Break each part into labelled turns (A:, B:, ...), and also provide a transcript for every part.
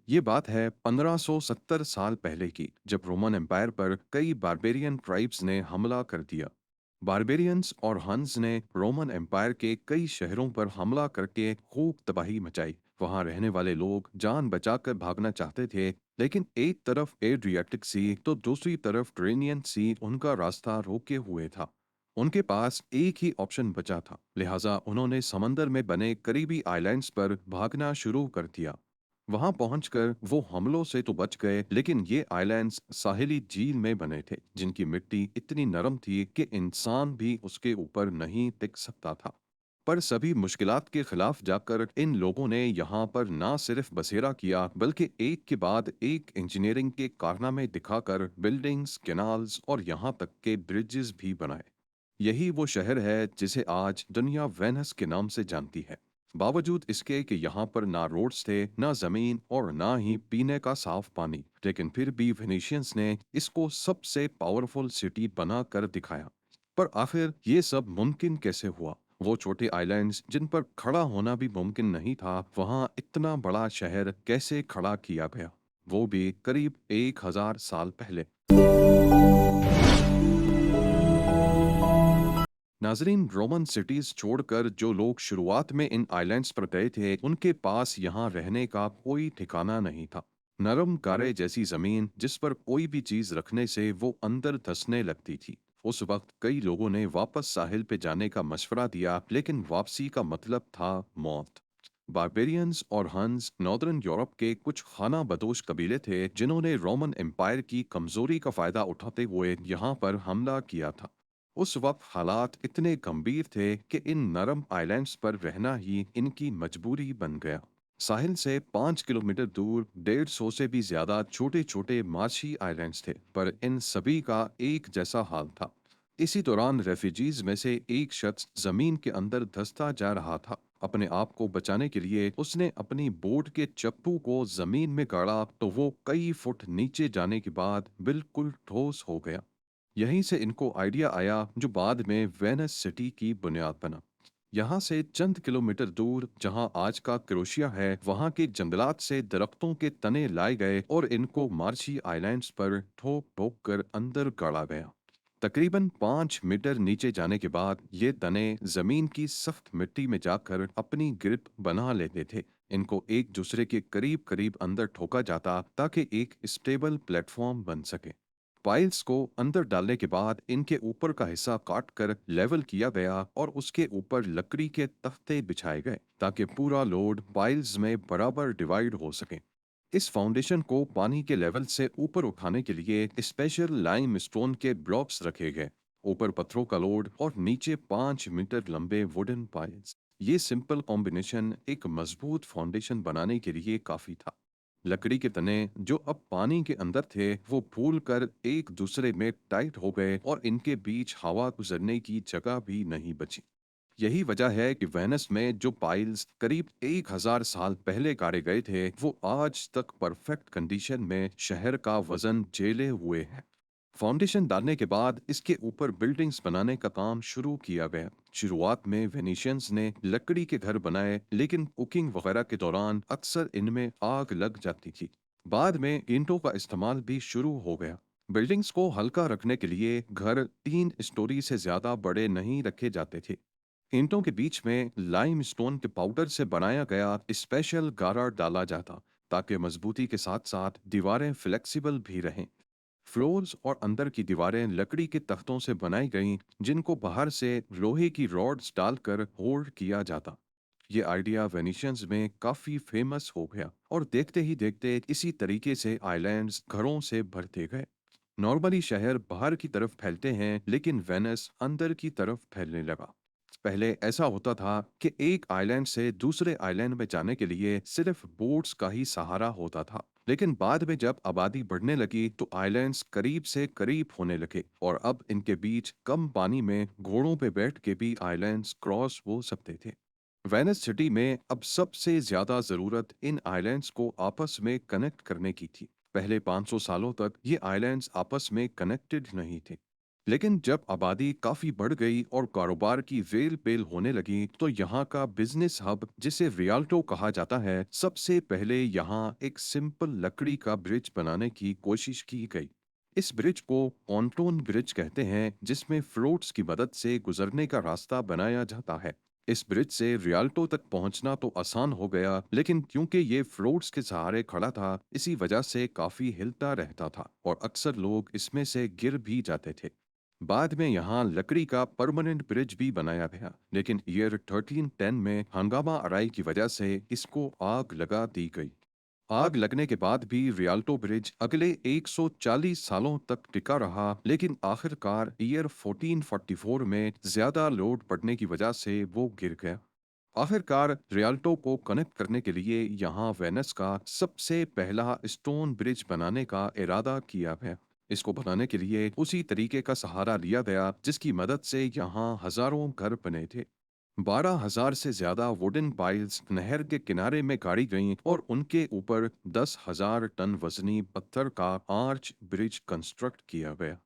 A: ये बात है 1570 साल पहले की, जब रोमन एम्पायर पर कई बारबेरियन ट्राइब्स ने हमला कर दिया। बारबेरियंस और हंस ने रोमन एम्पायर के कई शहरों पर हमला करके खूब तबाही मचाई। वहां रहने वाले लोग जान बचाकर भागना चाहते थे, लेकिन एक तरफ एड्रियाटिक सी तो दूसरी तरफ ट्रेनियन सी उनका रास्ता रोके हुए था। उनके पास एक ही ऑप्शन बचा था, लिहाजा उन्होंने समंदर में बने करीबी आइलैंड्स पर भागना शुरू कर दिया। वहां पहुंचकर वो हमलों से तो बच गए, लेकिन ये आइलैंड्स साहिली झील में बने थे, जिनकी मिट्टी इतनी नरम थी कि इंसान भी उसके ऊपर नहीं टिक सकता था। पर सभी मुश्किलात के खिलाफ जाकर इन लोगों ने यहाँ पर ना सिर्फ बसेरा किया, बल्कि एक के बाद एक इंजीनियरिंग के कारनामे दिखाकर बिल्डिंग्स, कैनाल्स और यहाँ तक के ब्रिजेस भी बनाए। यही वो शहर है जिसे आज दुनिया वेनस के नाम से जानती है। बावजूद इसके कि यहाँ पर ना रोड्स थे, ना जमीन और ना ही पीने का साफ पानी, लेकिन फिर भी वेनेशियंस ने इसको सबसे पावरफुल सिटी बना कर दिखाया। पर आखिर ये सब मुमकिन कैसे हुआ? वो छोटे आइलैंड्स जिन पर खड़ा होना भी मुमकिन नहीं था, वहाँ इतना बड़ा शहर कैसे खड़ा किया गया? वो भी करीब 1000 साल पहले। नाजरीन, रोमन सिटीज छोड़कर जो लोग शुरुआत में इन आइलैंड्स पर गए थे, उनके पास यहाँ रहने का कोई ठिकाना नहीं था। नरम गारे जैसी जमीन जिस पर कोई भी चीज रखने से वो अंदर धंसने लगती थी। उस वक्त कई लोगों ने वापस साहिल पे जाने का मशवरा दिया, लेकिन वापसी का मतलब था मौत। बारबेरियंस और हंस नॉर्दर्न यूरोप के कुछ खाना बदोश कबीले थे, जिन्होंने रोमन एम्पायर की कमजोरी का फायदा उठाते हुए यहाँ पर हमला किया था। उस वक्त हालात इतने गंभीर थे कि इन नरम आइलैंड्स पर रहना ही इनकी मजबूरी बन गया। साहिल से 5 किलोमीटर दूर 150 से भी ज्यादा छोटे छोटे माशी आइलैंड्स थे, पर इन सभी का एक जैसा हाल था। इसी दौरान रेफ्यूजीज में से एक शख्स जमीन के अंदर धंसता जा रहा था। अपने आप को बचाने के लिए उसने अपनी बोट के चप्पू को जमीन में गाड़ा, तो वो कई फुट नीचे जाने के बाद बिल्कुल ठोस हो गया। यहीं से इनको आइडिया आया जो बाद में वेनिस सिटी की बुनियाद बना। यहाँ से चंद किलोमीटर दूर, जहाँ आज का क्रोशिया है, वहाँ के जंगलात से दरख्तों के तने लाए गए और इनको मार्शी आइलैंड्स पर ठोक ठोक कर अंदर गाड़ा गया। तकरीबन 5 मीटर नीचे जाने के बाद ये तने जमीन की सख्त मिट्टी में जाकर अपनी ग्रिप बना लेते थे। इनको एक दूसरे के करीब करीब अंदर ठोका जाता ताकि एक स्टेबल प्लेटफॉर्म बन सके। पाइल्स को अंदर डालने के बाद इनके ऊपर का हिस्सा काट कर लेवल किया गया और उसके ऊपर लकड़ी के तख्ते बिछाए गए, ताकि पूरा लोड पाइल्स में बराबर डिवाइड हो सके। इस फाउंडेशन को पानी के लेवल से ऊपर उठाने के लिए स्पेशल लाइम स्टोन के ब्लॉक्स रखे गए। ऊपर पत्थरों का लोड और नीचे 5 मीटर लंबे वुडन पाइल्स। ये सिंपल कॉम्बिनेशन एक मजबूत फाउंडेशन बनाने के लिए काफी था। लकड़ी के तने जो अब पानी के अंदर थे, वो फूल कर एक दूसरे में टाइट हो गए और इनके बीच हवा गुजरने की जगह भी नहीं बची। यही वजह है कि वेनस में जो पाइल्स करीब 1000 साल पहले गाड़े गए थे, वो आज तक परफेक्ट कंडीशन में शहर का वजन झेले हुए हैं। फाउंडेशन डालने के बाद इसके ऊपर बिल्डिंग्स बनाने का काम शुरू किया गया। शुरुआत में वेनिशियंस ने लकड़ी के घर बनाए, लेकिन कुकिंग वगैरह के दौरान अक्सर इनमें आग लग जाती थी। बाद में ईंटों का इस्तेमाल भी शुरू हो गया। बिल्डिंग्स को हल्का रखने के लिए घर 3 स्टोरी से ज्यादा बड़े नहीं रखे जाते थे। ईंटों के बीच में लाइम स्टोन के पाउडर से बनाया गया स्पेशल गारा डाला जाता, ताकि मजबूती के साथ साथ दीवारें फ्लेक्सिबल भी रहें। फ्लोर्स और अंदर की दीवारें लकड़ी के तख्तों से बनाई गईं, जिनको बाहर से लोहे की रॉड्स डालकर होल्ड किया जाता। ये आइडिया वेनिशियंस में काफी फेमस हो गया और देखते ही देखते इसी तरीके से आइलैंड्स घरों से भरते गए। नॉर्मली शहर बाहर की तरफ फैलते हैं, लेकिन वेनिस अंदर की तरफ फैलने लगा। पहले ऐसा होता था कि एक आइलैंड से दूसरे आइलैंड में जाने के लिए सिर्फ बोट्स का ही सहारा होता था, लेकिन बाद में जब आबादी बढ़ने लगी तो आइलैंड्स करीब से करीब होने लगे और अब इनके बीच कम पानी में घोड़ों पे बैठ के भी आइलैंड्स क्रॉस हो सकते थे। वेनिस सिटी में अब सबसे ज्यादा जरूरत इन आइलैंड्स को आपस में कनेक्ट करने की थी। पहले 500 सालों तक ये आइलैंड्स आपस में कनेक्टेड नहीं थे, लेकिन जब आबादी काफी बढ़ गई और कारोबार की रेल पेल होने लगी तो यहाँ का बिजनेस हब, जिसे रियाल्टो कहा जाता है, सबसे पहले यहाँ एक सिंपल लकड़ी का ब्रिज बनाने की कोशिश की गई। इस ब्रिज को पॉन्टून ब्रिज कहते हैं, जिसमें फ्लोट्स की मदद से गुजरने का रास्ता बनाया जाता है। इस ब्रिज से रियाल्टो तक पहुंचना तो आसान हो गया, लेकिन क्योंकि ये फ्लोट्स के सहारे खड़ा था, इसी वजह से काफी हिलता रहता था और अक्सर लोग इसमें से गिर भी जाते थे। बाद में यहाँ लकड़ी का परमानेंट ब्रिज भी बनाया गया, लेकिन ईयर 1310 में हंगामा अराई की वजह से इसको आग लगा दी गई। आग लगने के बाद भी रियाल्टो ब्रिज अगले 140 सालों तक टिका रहा, लेकिन आखिरकार ईयर 1444 में ज्यादा लोड पड़ने की वजह से वो गिर गया। आखिरकार रियाल्टो को कनेक्ट करने के लिए यहाँ वेनस का सबसे पहला स्टोन ब्रिज बनाने का इरादा किया गया। इसको बनाने के लिए उसी तरीके का सहारा लिया गया जिसकी मदद से यहाँ हजारों घर बने थे। 12,000 से ज्यादा वुडन पाइल्स नहर के किनारे में गाड़ी गईं और उनके ऊपर 10,000 टन वजनी पत्थर का आर्च ब्रिज कंस्ट्रक्ट किया गया।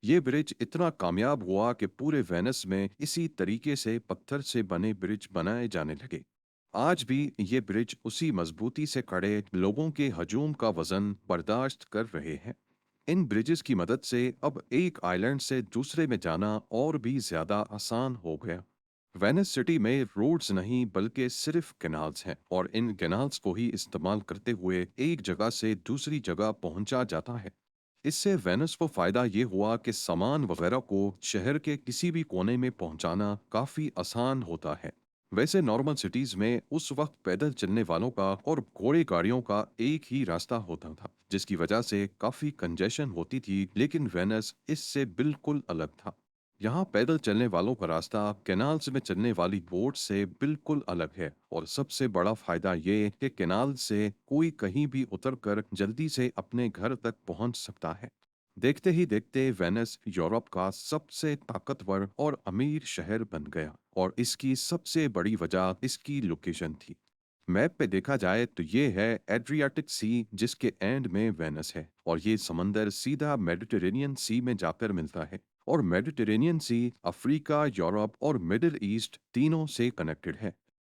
A: ये ब्रिज इतना कामयाब हुआ कि पूरे वेनिस में इसी तरीके से पत्थर से बने ब्रिज बनाए जाने लगे। आज भी ये ब्रिज उसी मजबूती से खड़े लोगों के हजूम का वजन बर्दाश्त कर रहे हैं। इन ब्रिजेस की मदद से अब एक आइलैंड से दूसरे में जाना और भी ज्यादा आसान हो गया। वेनिस सिटी में रोड्स नहीं बल्कि सिर्फ कैनाल्स हैं और इन कैनाल्स को ही इस्तेमाल करते हुए एक जगह से दूसरी जगह पहुंचा जाता है। इससे वेनिस को फायदा ये हुआ कि सामान वगैरह को शहर के किसी भी कोने में पहुंचाना काफी आसान होता है। वैसे नॉर्मल सिटीज में उस वक्त पैदल चलने वालों का और घोड़े गाड़ियों का एक ही रास्ता होता था, जिसकी वजह से काफी कंजेशन होती थी, लेकिन वेनिस इससे बिल्कुल अलग था। यहाँ पैदल चलने वालों का रास्ता कैनाल्स में चलने वाली बोट से बिल्कुल अलग है और सबसे बड़ा फायदा ये कि कैनाल से कोई कहीं भी उतरकर जल्दी से अपने घर तक पहुंच सकता है। देखते ही देखते वेनिस यूरोप का सबसे ताकतवर और अमीर शहर बन गया और इसकी सबसे बड़ी वजह इसकी लोकेशन थी। मैप पे देखा जाए तो ये है एड्रियाटिक सी, जिसके एंड में वेनिस है और ये समंदर सीधा मेडिटेरेनियन सी में जाकर मिलता है। और मेडिटेरेनियन सी अफ्रीका, यूरोप और मिडिल ईस्ट तीनों से कनेक्टेड है।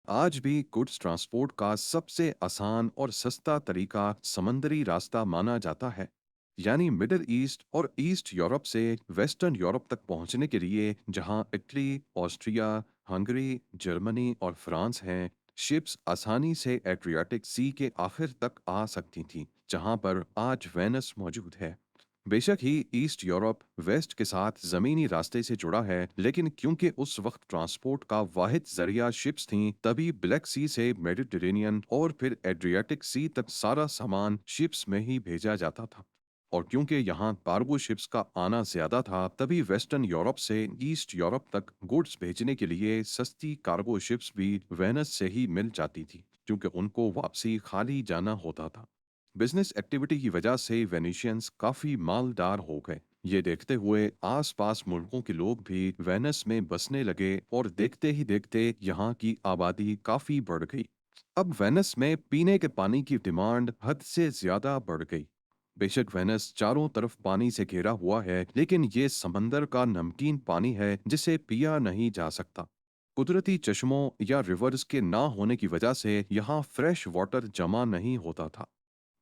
A: आज भी गुड्स ट्रांसपोर्ट का सबसे आसान और सस्ता तरीका समंदरी रास्ता माना जाता है। यानी मिडिल ईस्ट और ईस्ट यूरोप से वेस्टर्न यूरोप तक पहुंचने के लिए जहां इटली, ऑस्ट्रिया, हंगरी, जर्मनी और फ्रांस हैं, शिप्स आसानी से एड्रियाटिक सी के आखिर तक आ सकती थीं, जहां पर आज वेनिस मौजूद है। बेशक ही ईस्ट यूरोप वेस्ट के साथ जमीनी रास्ते से जुड़ा है, लेकिन क्योंकि उस वक्त ट्रांसपोर्ट का वाहिद जरिया शिप्स थीं, तभी ब्लैक सी से मेडिटेरेनियन और फिर एड्रियाटिक सी तक सारा सामान शिप्स में ही भेजा जाता था। और क्योंकि यहाँ कार्गो शिप्स का आना ज्यादा था, तभी वेस्टर्न यूरोप से ईस्ट यूरोप तक गुड्स भेजने के लिए सस्ती कार्गो शिप्स भी वेनिस से ही मिल जाती थी, क्योंकि उनको वापसी खाली जाना होता था। बिजनेस एक्टिविटी की वजह से वेनिशियंस काफी मालदार हो गए। ये देखते हुए आसपास मुल्कों के लोग भी वेनिस में बसने लगे और देखते ही देखते यहाँ की आबादी काफी बढ़ गई। अब वेनिस में पीने के पानी की डिमांड हद से ज्यादा बढ़ गई। बेशक वेनिस चारों तरफ पानी से घिरा हुआ है, लेकिन ये समंदर का नमकीन पानी है जिसे पिया नहीं जा सकता। कुदरती चश्मों या रिवर्स के ना होने की वजह से यहाँ फ्रेश वाटर जमा नहीं होता था।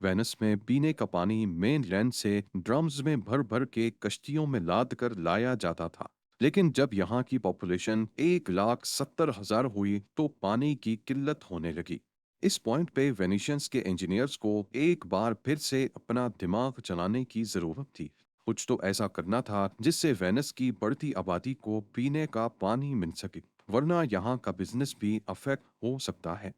A: वेनिस में पीने का पानी मेन लैंड से ड्रम्स में भर भर के कश्तियों में लाद कर लाया जाता था। लेकिन जब यहाँ की पॉपुलेशन 1,70,000 हुई तो पानी की किल्लत होने लगी। इस पॉइंट पे वेनिशियंस के इंजीनियर्स को एक बार फिर से अपना दिमाग चलाने की जरूरत थी। कुछ तो ऐसा करना था जिससे वेनिस की बढ़ती आबादी को पीने का पानी मिल सके, वरना यहाँ का बिजनेस भी अफेक्ट हो सकता है।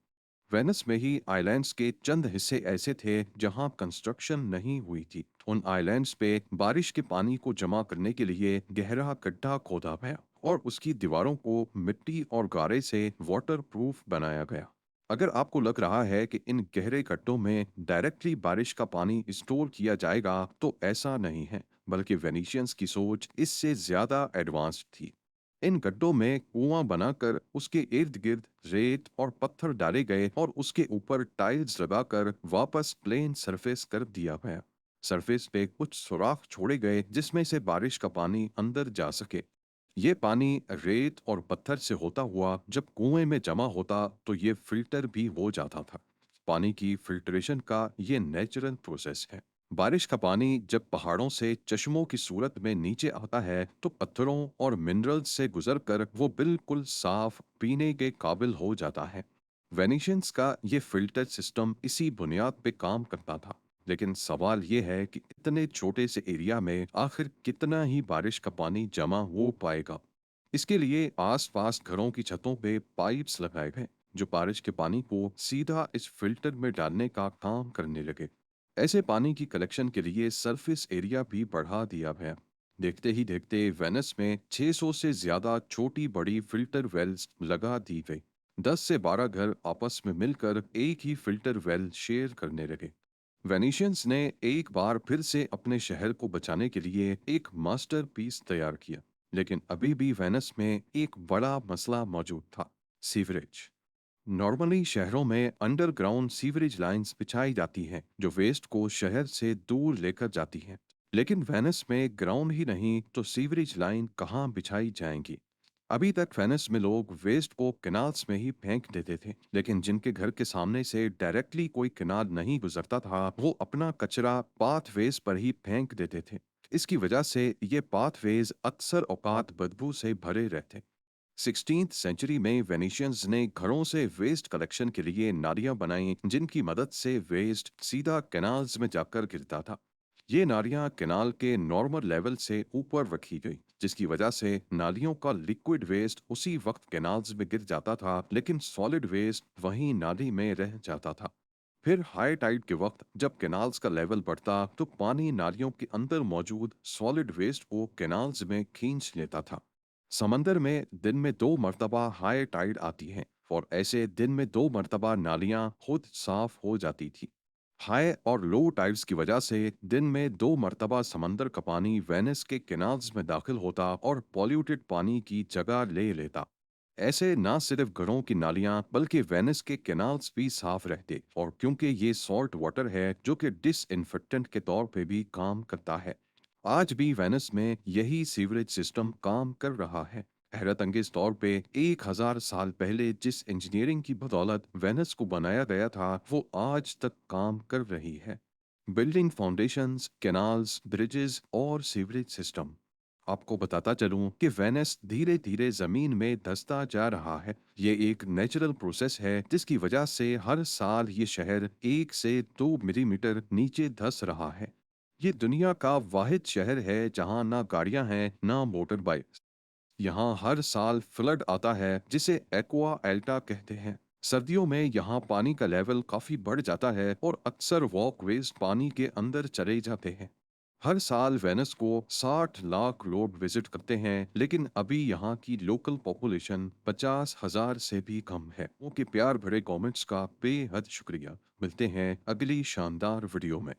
A: वेनिस में ही आइलैंड्स के चंद हिस्से ऐसे थे जहां कंस्ट्रक्शन नहीं हुई थी। उन आइलैंड्स पे बारिश के पानी को जमा करने के लिए गहरा गड्ढा खोदा गया और उसकी दीवारों को मिट्टी और गारे से वाटर प्रूफ बनाया गया। अगर आपको लग रहा है कि इन गहरे गड्ढों में डायरेक्टली बारिश का पानी स्टोर किया जाएगा, तो ऐसा नहीं है, बल्कि वेनिशियंस की सोच इससे ज्यादा एडवांस्ड थी। इन गड्ढों में कुआं बनाकर उसके इर्द गिर्द रेत और पत्थर डाले गए और उसके ऊपर टाइल्स लगाकर वापस प्लेन सरफेस कर दिया गया। सरफेस पे कुछ सुराख छोड़े गए जिसमें से बारिश का पानी अंदर जा सके। ये पानी रेत और पत्थर से होता हुआ जब कुएं में जमा होता तो ये फिल्टर भी हो जाता था। पानी की फिल्ट्रेशन का ये नेचुरल प्रोसेस है। बारिश का पानी जब पहाड़ों से चश्मों की सूरत में नीचे आता है तो पत्थरों और मिनरल्स से गुजरकर वो बिल्कुल साफ पीने के काबिल हो जाता है। वेनिशियंस का ये फिल्टर सिस्टम इसी बुनियाद पे काम करता था। लेकिन सवाल ये है कि इतने छोटे से एरिया में आखिर कितना ही बारिश का पानी जमा हो पाएगा। इसके लिए आसपास घरों की छतों पे पाइप्स लगाए गए जो बारिश के पानी को सीधा इस फिल्टर में डालने का काम करने लगे। ऐसे पानी की कलेक्शन के लिए सरफेस एरिया भी बढ़ा दिया गया। देखते ही देखते वेनिस में 600 से ज्यादा छोटी बड़ी फिल्टर वेल्स लगा दी गई। 10 से 12 घर आपस में मिलकर एक ही फिल्टर वेल शेयर करने लगे। वेनिशियंस ने एक बार फिर से अपने शहर को बचाने के लिए एक मास्टरपीस तैयार किया। लेकिन अभी भी वेनिस में एक बड़ा मसला मौजूद था, सीवरेज। नॉर्मली शहरों में अंडरग्राउंड सीवरेज लाइंस बिछाई जाती हैं जो वेस्ट को शहर से दूर लेकर जाती हैं। लेकिन वेनिस में ग्राउंड ही नहीं तो सीवरेज लाइन कहाँ बिछाई जाएंगी। अभी तक वेनिस में लोग वेस्ट को कैनाल्स में ही फेंक देते थे, लेकिन जिनके घर के सामने से डायरेक्टली कोई कैनाल नहीं गुजरता था वो अपना कचरा पाथवेज पर ही फेंक देते थे। इसकी वजह से ये पाथवेज अक्सर औकात बदबू से भरे रहते। 16th सेंचुरी में वेनिशियंस ने घरों से वेस्ट कलेक्शन के लिए नालियां बनाई जिनकी मदद से वेस्ट सीधा कैनाल्स में जाकर गिरता था। ये नालियां कैनाल के नॉर्मल लेवल से ऊपर रखी गई जिसकी वजह से नालियों का लिक्विड वेस्ट उसी वक्त कैनाल्स में गिर जाता था लेकिन सॉलिड वेस्ट वहीं नाली में रह जाता था। फिर हाई टाइड के वक्त जब कैनाल्स का लेवल बढ़ता तो पानी नालियों के अंदर मौजूद सॉलिड वेस्ट को कैनाल्स में खींच लेता था। समंदर में दिन में 2 मरतबा हाई टाइड आती है और ऐसे दिन में 2 मरतबा नालियां खुद साफ हो जाती थी। हाई और लो टाइड्स की वजह से दिन में 2 मरतबा समंदर का पानी वेनिस के कैनाल्स में दाखिल होता और पॉल्यूटेड पानी की जगह ले लेता। ऐसे ना सिर्फ घरों की नालियां बल्कि वेनिस के कैनाल्स भी साफ रहते और क्योंकि ये सॉल्ट वाटर है जो कि डिसइंफेक्टेंट के तौर पे भी काम करता है। आज भी वेनिस में यही सीवरेज सिस्टम काम कर रहा है। हैरत अंगेज तौर पे 1000 साल पहले जिस इंजीनियरिंग की बदौलत वेनिस को बनाया गया था वो आज तक काम कर रही है। बिल्डिंग फाउंडेशंस, कैनाल्स, ब्रिजेस और सीवरेज सिस्टम। आपको बताता चलूं कि वेनिस धीरे धीरे जमीन में धंसता जा रहा है। ये एक नेचुरल प्रोसेस है जिसकी वजह से हर साल ये शहर 1 से 2 मिलीमीटर नीचे धंस रहा है। ये दुनिया का वाहिद शहर है जहां ना गाड़ियां हैं ना मोटर बाइक। यहाँ हर साल फ्लड आता है जिसे एक्वा एल्टा कहते हैं। सर्दियों में यहाँ पानी का लेवल काफी बढ़ जाता है और अक्सर वॉकवेज पानी के अंदर चले जाते हैं। हर साल वेनिस को 60 लाख लोग विजिट करते हैं लेकिन अभी यहाँ की लोकल पॉपुलेशन 50,000 से भी कम है। ओके, प्यार भरे कमेंट्स का बेहद शुक्रिया। मिलते हैं अगली शानदार वीडियो में।